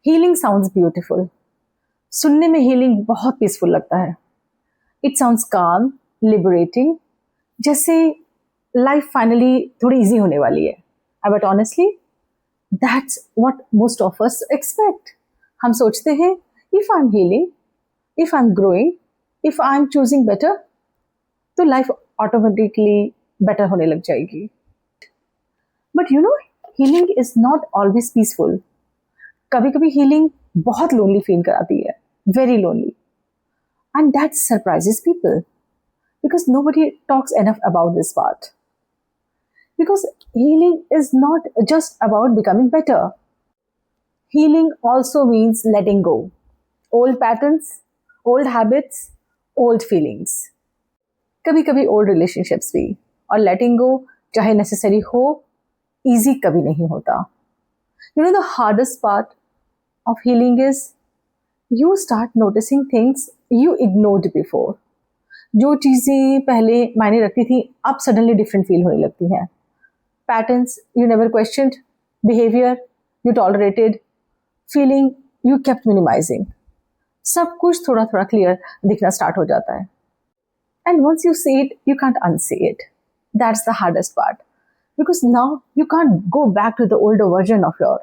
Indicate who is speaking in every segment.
Speaker 1: Healing sounds beautiful. सुनने में healing बहुत पीसफुल लगता है। इट साउंड्स काम, लिबरेटिंग, जैसे लाइफ फाइनली थोड़ी इजी होने वाली है। But honestly that's what most of us expect. हम सोचते हैं if I am healing, if I am growing, if I am choosing better, तो लाइफ ऑटोमेटिकली बेटर होने लग जाएगी। But you know, healing is not always peaceful. कभी कभी healing बहुत लोनली फील कराती है, very lonely, and that surprises people because nobody talks enough about this part. Because healing is not just about becoming better. Healing also means letting go. Old patterns, old habits, old feelings. कभी कभी old relationships भी, और letting go चाहे necessary हो, easy कभी नहीं होता. You know, the hardest part of healing is you start noticing things you ignored before. जो चीज़ें पहले मायने रखती थी अब सडनली डिफरेंट फील होने लगती हैं। Patterns you never questioned, behaviour you tolerated, feeling you kept minimising, सब कुछ थोड़ा थोड़ा क्लियर दिखना स्टार्ट हो जाता है। And once you see it you can't unsee it. That's the hardest part, because now you can't go back to the older version of your,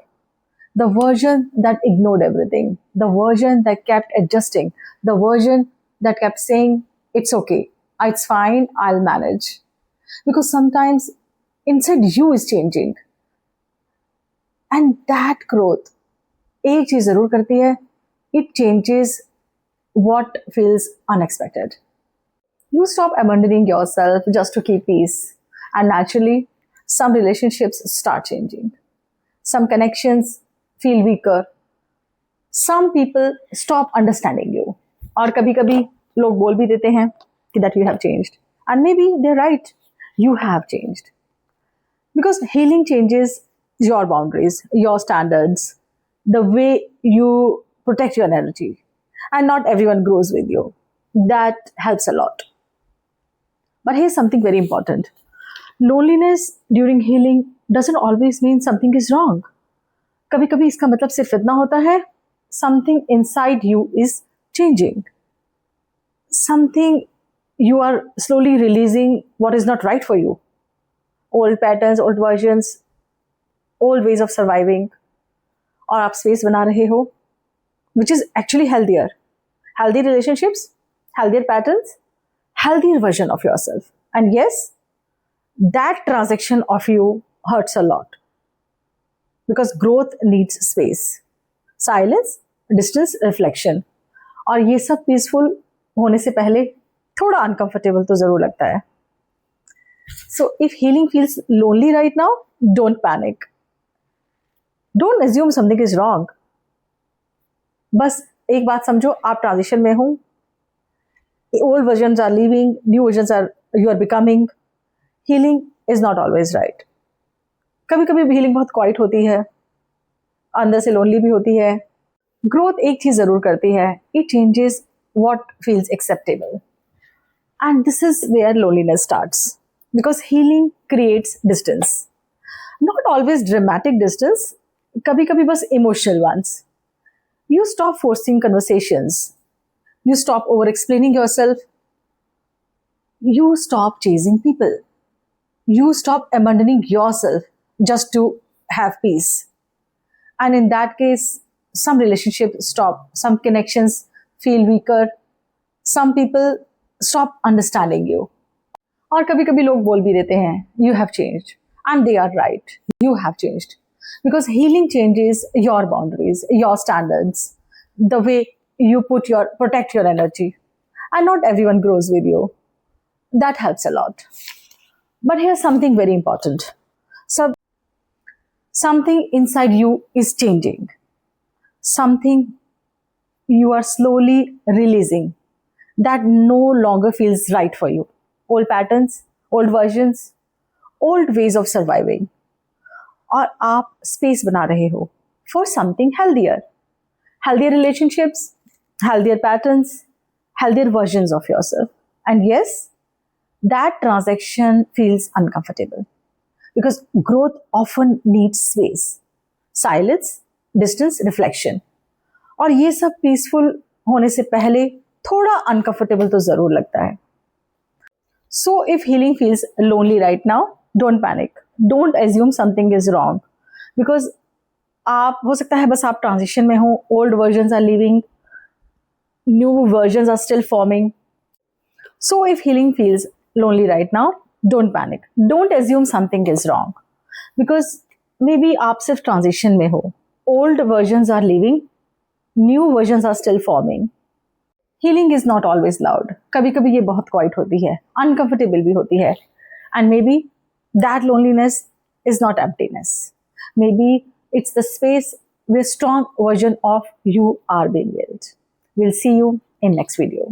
Speaker 1: the version that ignored everything, the version that kept adjusting, the version that kept saying, it's okay, it's fine, I'll manage. Because sometimes inside you is changing. And that growth, एक चीज जरूर करती है, it changes what feels unexpected. You stop abandoning yourself just to keep peace. And naturally, some relationships start changing. Some connections feel weaker. Some people stop understanding you. और कभी कभी लोग बोल भी देते हैं कि that you have changed. And maybe they're right. You have changed. Because healing changes your boundaries, your standards, the way you protect your energy. And not everyone grows with you. That helps a lot. But here's something very important. Loneliness during healing doesn't always mean something is wrong. कभी कभी इसका मतलब सिर्फ इतना होता है, something inside you is changing. Something you are slowly releasing what is not right for you. Old patterns, old versions, old ways of surviving. और आप स्पेस बना रहे हो, which is actually healthier. Healthy relationships, healthier patterns, healthier version of yourself. And yes, that transaction of you hurts a lot. Because growth needs space, silence, distance, reflection. और ये सब peaceful होने से पहले थोड़ा अनकंफर्टेबल तो जरूर लगता है. So if healing feels lonely right now, don't panic. Don't assume something is wrong. बस एक बात समझो, आप ट्रांजिशन में हो. Old versions are leaving, new versions are you are becoming. Healing is not always right. कभी कभी हीलिंग बहुत क्वाइट होती है, अंदर से लोनली भी होती है. ग्रोथ एक चीज जरूर करती है, it changes what feels acceptable. And this is where loneliness starts, because healing creates distance. Not always dramatic distance, कभी कभी बस emotional ones. You stop forcing conversations, you stop over explaining yourself, you stop chasing people, you stop abandoning yourself just to have peace. And in that case, some relationships stop, some connections feel weaker, some people stop understanding you. और कभी कभी लोग बोल भी देते हैं you have changed, and they are right, you have changed. Because healing changes your boundaries, your standards, the way you protect your energy. And not everyone grows with you. That helps a lot. But here's something very important. Something inside you is changing. Something you are slowly releasing that no longer feels right for you. Old patterns, old versions, old ways of surviving. और आप space बना रहे हो for something healthier. Healthier relationships, healthier patterns, healthier versions of yourself. And yes, that transaction feels uncomfortable because growth often needs space, silence, distance, reflection. और ये सब peaceful होने से पहले थोड़ा अनकंफर्टेबल तो जरूर लगता है. So if healing feels lonely right now, don't panic. Don't assume something is wrong. Because आप हो सकता है बस आप ट्रांजिशन में हो, old versions are leaving, new versions are still forming. So if healing feels lonely right now, don't panic. Don't assume something is wrong. Because maybe आप सिर्फ ट्रांजिशन में हो, old versions are leaving, new versions are still forming. Healing is not always loud. कभी कभी ये बहुत quite होती है, अनकंफर्टेबल भी होती है. And may be that loneliness is not emptiness. May be it's the space where strong version of you are being built. We'll see you in next video.